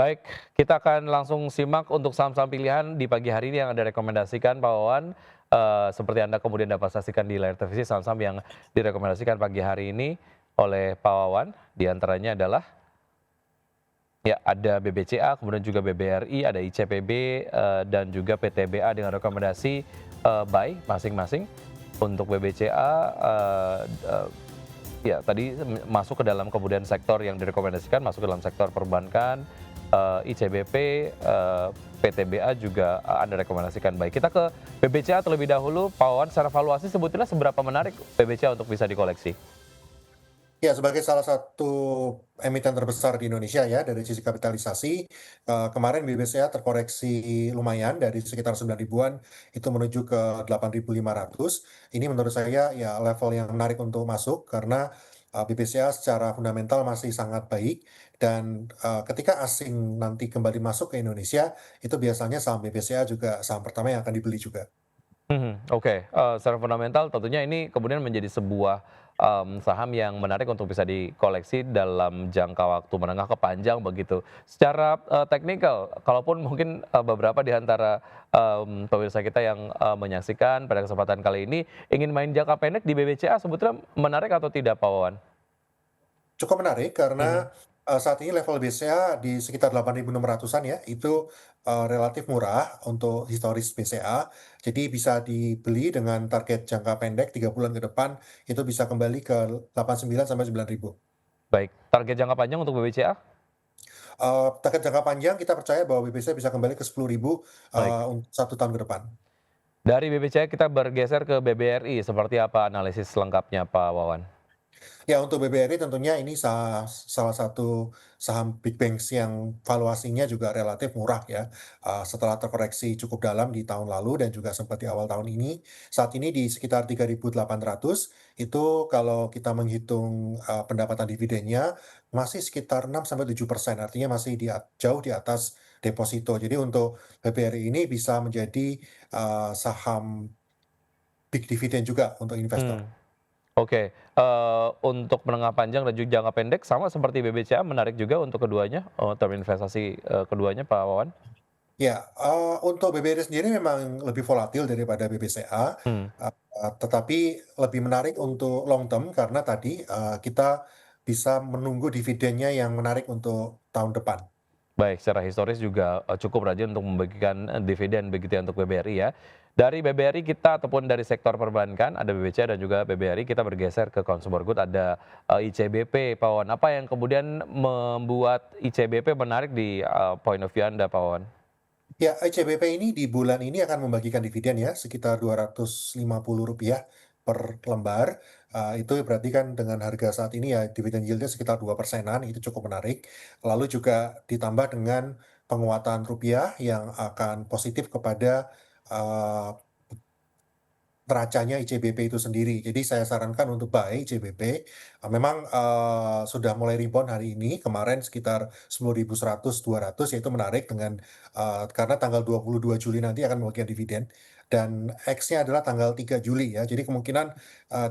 Baik, kita akan langsung simak untuk saham-saham pilihan di pagi hari ini yang Anda rekomendasikan, Pak Wawan. Seperti Anda kemudian dapat saksikan di layar televisi saham-saham yang direkomendasikan pagi hari ini oleh Pak Wawan. Di antaranya adalah ya ada BBCA, kemudian juga BBRI, ada ICPB, dan juga PTBA dengan rekomendasi buy masing-masing. Untuk BBCA, ya, tadi masuk ke dalam kemudian sektor yang direkomendasikan, masuk ke dalam sektor perbankan, ICBP, PTBA juga Anda rekomendasikan baik. Kita ke BBCA terlebih dahulu, Pak Wawan, secara valuasi sebetulnya seberapa menarik BBCA untuk bisa dikoleksi? Ya, sebagai salah satu emiten terbesar di Indonesia ya, dari sisi kapitalisasi, kemarin BBCA terkoreksi lumayan dari sekitar 9 ribuan itu menuju ke 8.500. Ini menurut saya ya level yang menarik untuk masuk karena, BBCA secara fundamental masih sangat baik dan, ketika asing nanti kembali masuk ke Indonesia, itu biasanya saham BBCA juga saham pertama yang akan dibeli juga. Oke, secara fundamental tentunya ini kemudian menjadi sebuah, saham yang menarik untuk bisa dikoleksi dalam jangka waktu menengah ke panjang begitu. Secara, teknikal, kalaupun mungkin, beberapa di antara, pemirsa kita yang, menyaksikan pada kesempatan kali ini ingin main jangka pendek di BBCA sebetulnya menarik atau tidak, Pak Wawan? Cukup menarik Mhm. karena, saat ini level BCA di sekitar 8.600-an ya, itu, relatif murah untuk historis BCA. Jadi bisa dibeli dengan target jangka pendek 3 bulan ke depan, itu bisa kembali ke 89 sampai 9.000. Baik, target jangka panjang untuk BBCA? Target jangka panjang kita percaya bahwa BBCA bisa kembali ke 10.000, Baik. untuk 1 tahun ke depan. Dari BBCA kita bergeser ke BBRI, seperti apa analisis lengkapnya, Pak Wawan? Ya, untuk BBRI tentunya ini salah satu saham big banks yang valuasinya juga relatif murah ya, setelah terkoreksi cukup dalam di tahun lalu dan juga sempat di awal tahun ini. Saat ini di sekitar 3.800 itu kalau kita menghitung, pendapatan dividennya masih sekitar 6 sampai 7%, artinya masih jauh di atas deposito. Jadi untuk BBRI ini bisa menjadi, saham big dividend juga untuk investor. Mmm. Oke, untuk menengah panjang dan juga jangka pendek sama seperti BBCA menarik juga untuk keduanya, term investasi, keduanya Pak Wawan? Ya, untuk BBRI sendiri memang lebih volatil daripada BBCA, Mmm, tetapi lebih menarik untuk long term karena tadi, kita bisa menunggu dividennya yang menarik untuk tahun depan. baik, secara historis juga, cukup rajin untuk membagikan, dividen begitu ya untuk BBRI ya. Dari BBRI kita ataupun dari sektor perbankan ada BBCA dan juga BBRI, kita bergeser ke consumer good ada, ICBP Pak Wawan. Apa yang kemudian membuat ICBP menarik di, point of view Anda Pak Wawan? Ya, ICBP ini di bulan ini akan membagikan dividen ya, sekitar Rp250 per lembar, itu berarti kan dengan harga saat ini ya dividen yield-nya sekitar 2%-an, itu cukup menarik. Lalu juga ditambah dengan penguatan rupiah yang akan positif kepada, eee neracanya ICBP itu sendiri. Jadi saya sarankan untuk buy ICBP, memang, sudah mulai rebound hari ini, kemarin sekitar 10.100, 200 ya itu menarik dengan, karena tanggal 22 Juli nanti akan membagikan dividen dan X-nya adalah tanggal 3 Juli ya. Jadi kemungkinan,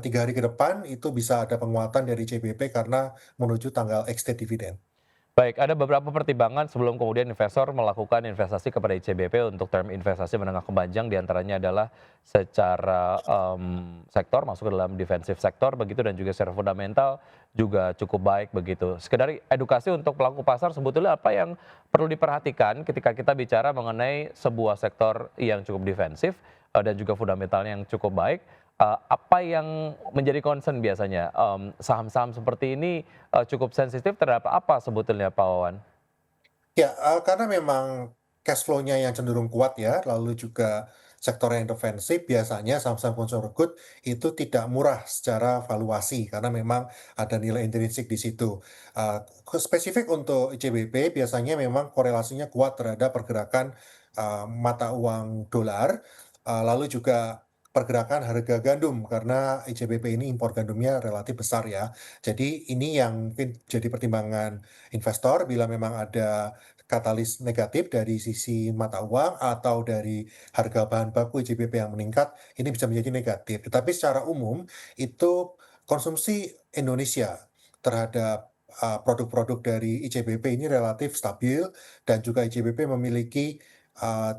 3 hari ke depan itu bisa ada penguatan dari ICBP karena menuju tanggal ex-date dividen. Baik, ada beberapa pertimbangan sebelum kemudian investor melakukan investasi kepada ICBP untuk term investasi menengah ke panjang, di antaranya adalah secara, sektor masuk ke dalam defensive sektor begitu dan juga secara fundamental juga cukup baik begitu. Sekedar edukasi untuk pelaku pasar sebetulnya apa yang perlu diperhatikan ketika kita bicara mengenai sebuah sektor yang cukup defensif, dan juga fundamentalnya yang cukup baik, apa yang menjadi concern biasanya? Saham-saham seperti ini cukup sensitif terhadap apa sebetulnya Pak Wawan? Ya, karena memang cash flow-nya yang cenderung kuat ya, lalu juga sektor yang defensif, biasanya saham-saham consumer good itu tidak murah secara valuasi, karena memang ada nilai intrinsik di situ. Spesifik untuk ICBP biasanya memang korelasinya kuat terhadap pergerakan, mata uang dolar, lalu juga pergerakan harga gandum, karena ICBP ini impor gandumnya relatif besar ya. Jadi ini yang mungkin jadi pertimbangan investor bila memang ada katalis negatif dari sisi mata uang atau dari harga bahan baku ICBP yang meningkat, ini bisa menjadi negatif. Tetapi secara umum itu konsumsi Indonesia terhadap produk-produk dari ICBP ini relatif stabil dan juga ICBP memiliki, eee,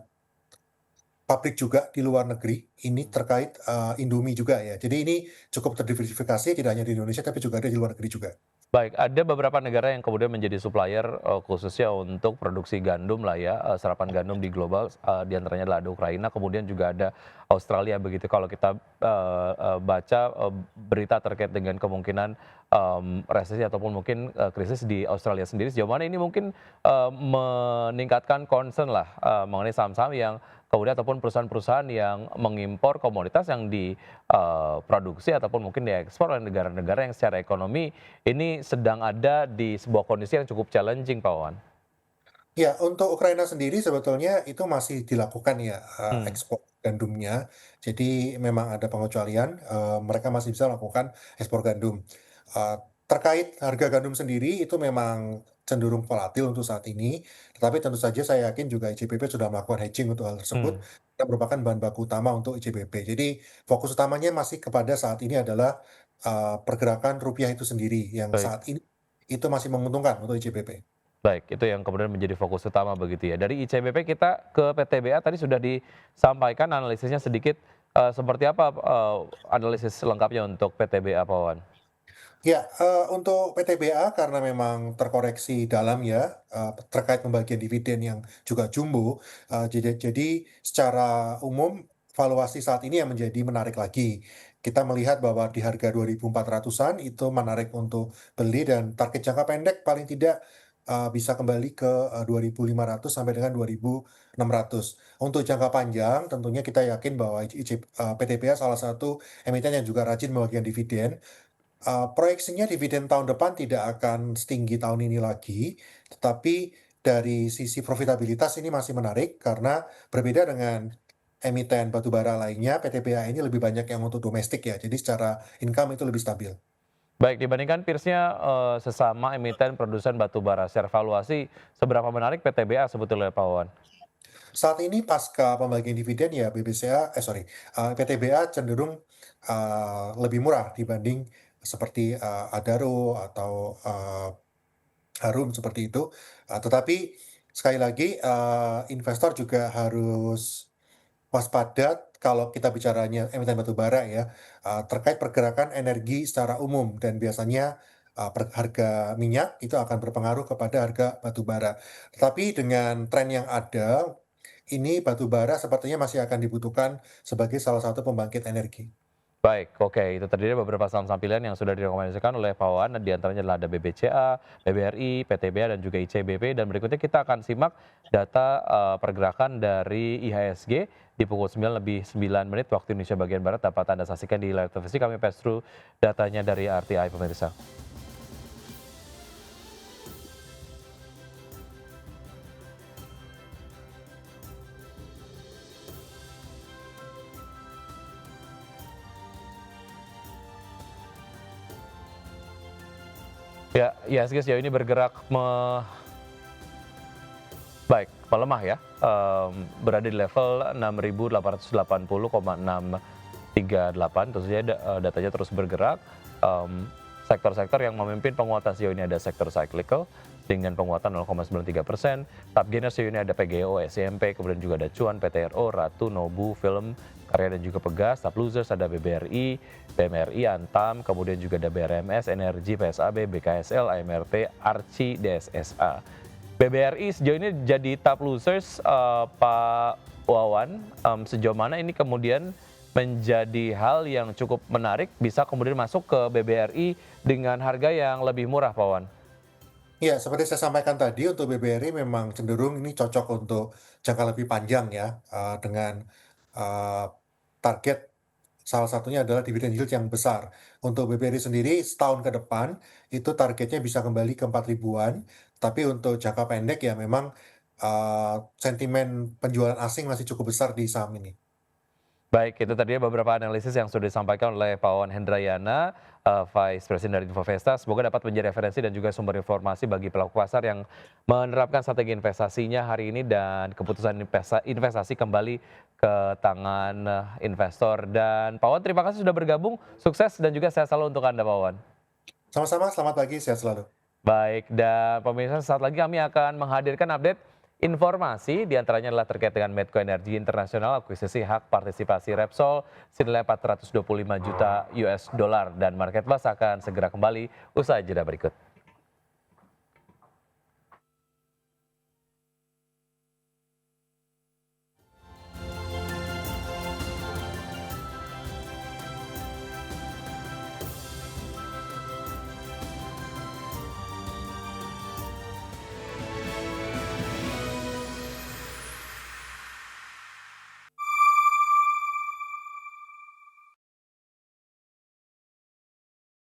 pabrik juga di luar negeri, ini terkait, Indomie juga ya. Jadi ini cukup terdiversifikasi tidak hanya di Indonesia tapi juga ada di luar negeri juga. Baik, ada beberapa negara yang kemudian menjadi supplier, khususnya untuk produksi gandum lah ya, serapan gandum di global, di antaranya adalah ada Ukraina, kemudian juga ada Australia begitu. Kalau kita, baca, berita terkait dengan kemungkinan, resesi ataupun mungkin, krisis di Australia sendiri, sejauh mana ini mungkin, meningkatkan concern lah, mengenai saham-saham yang kemudian ataupun perusahaan-perusahaan yang mengimpor komoditas yang produksi ataupun mungkin diekspor oleh negara-negara yang secara ekonomi ini sedang ada di sebuah kondisi yang cukup challenging, Pak Wawan. Ya, untuk Ukraina sendiri sebetulnya itu masih dilakukan ya, Hmm, ekspor gandumnya. Jadi memang ada pengecualian, mereka masih bisa melakukan ekspor gandum. Eee, Terkait harga gandum sendiri itu memang cenderung volatil untuk saat ini, tetapi tentu saja saya yakin juga ICBP sudah melakukan hedging untuk hal tersebut, hmm, dan merupakan bahan baku utama untuk ICBP. Jadi fokus utamanya masih kepada saat ini adalah, pergerakan rupiah itu sendiri yang baik. saat ini itu masih menguntungkan untuk ICBP. Baik, itu yang kemudian menjadi fokus utama begitu ya. Dari ICBP kita ke PTBA tadi sudah disampaikan analisisnya sedikit, seperti apa, analisis lengkapnya untuk PTBA, Pak Wawan? Ya, untuk PTBA karena memang terkoreksi dalam ya, terkait pembagian dividen yang juga jumbo, jadi secara umum valuasi saat ini yang menjadi menarik lagi. Kita melihat bahwa di harga 2.400-an itu menarik untuk beli dan target jangka pendek paling tidak, bisa kembali ke, 2.500 sampai dengan 2.600. Untuk jangka panjang tentunya kita yakin bahwa PTBA salah satu emiten yang juga rajin membagikan dividen. Proyeksinya dividen tahun depan tidak akan setinggi tahun ini lagi, tetapi dari sisi profitabilitas ini masih menarik karena berbeda dengan emiten batubara lainnya, PTBA ini lebih banyak yang untuk domestik ya, jadi secara income itu lebih stabil. Baik, dibandingkan peers-nya, sesama emiten produsen batu bara, secara valuasi seberapa menarik PTBA sebetulnya, Pak Wawan? Saat ini pasca pembagian dividen ya PTBA cenderung, lebih murah dibanding seperti, Adaro atau, Harum seperti itu, tetapi sekali lagi, investor juga harus waspada kalau kita bicaranya emiten batubara ya, terkait pergerakan energi secara umum dan biasanya, harga minyak itu akan berpengaruh kepada harga batubara. Tetapi dengan tren yang ada, ini batubara sepertinya masih akan dibutuhkan sebagai salah satu pembangkit energi. Baik, oke. Itu tadi beberapa saham-saham pilihan yang sudah direkomendasikan oleh Pak Wawan, di antaranya adalah ada BBCA, BBRI, PTBA, dan juga ICBP. Dan berikutnya kita akan simak data pergerakan dari IHSG di pukul 9:09 waktu Indonesia bagian Barat. Dapat Anda saksikan di layar televisi, kami pass through datanya dari RTI pemirsa. Ya, IHSG sejauh ini bergerak baik, melemah ya, berada di level 6.880,638, tentu saja datanya terus bergerak. Sektor-sektor yang memimpin penguatan sejauh ini ada sektor cyclical dengan penguatan 0,93%, top gainer sejauh ini ada PGO, SCMP, kemudian juga ada Cuan, PTRO, Ratu, Nobu, Film, Karya dan juga Pegas. Top losers ada BBRI, BMRI, Antam, kemudian juga ada BRMS, Energi, PSAB, BKSL, AMRT, Arci, DSSA. BBRI sejauh ini jadi top losers, Pak Wawan, sejauh mana ini kemudian menjadi hal yang cukup menarik bisa kemudian masuk ke BBRI dengan harga yang lebih murah, Pak Wawan? Ya, seperti saya sampaikan tadi untuk BBRI memang cenderung ini cocok untuk jangka lebih panjang ya, dengan, eee, target salah satunya adalah dividen yield yang besar. Untuk BBRI sendiri setahun ke depan itu targetnya bisa kembali ke 4.000-an, tapi untuk jangka pendek ya memang, sentimen penjualan asing masih cukup besar di saham ini. Baik, itu tadi beberapa analisis yang sudah disampaikan oleh Pak Wawan Hendrayana, Vice President dari Infovesta. Semoga dapat menjadi referensi dan juga sumber informasi bagi pelaku pasar yang menerapkan strategi investasinya hari ini dan keputusan investasi kembali ke tangan investor. Dan Pak Wawan, terima kasih sudah bergabung. Sukses dan juga sehat selalu untuk Anda, Pak Wawan. Sama-sama, selamat pagi, sehat selalu. Baik, dan pemirsa saat lagi kami akan menghadirkan update informasi diantaranya adalah terkait dengan Medco Energi Internasional akuisisi hak partisipasi Repsol senilai 425 juta US dollar dan Market Plus akan segera kembali usai jeda berikut.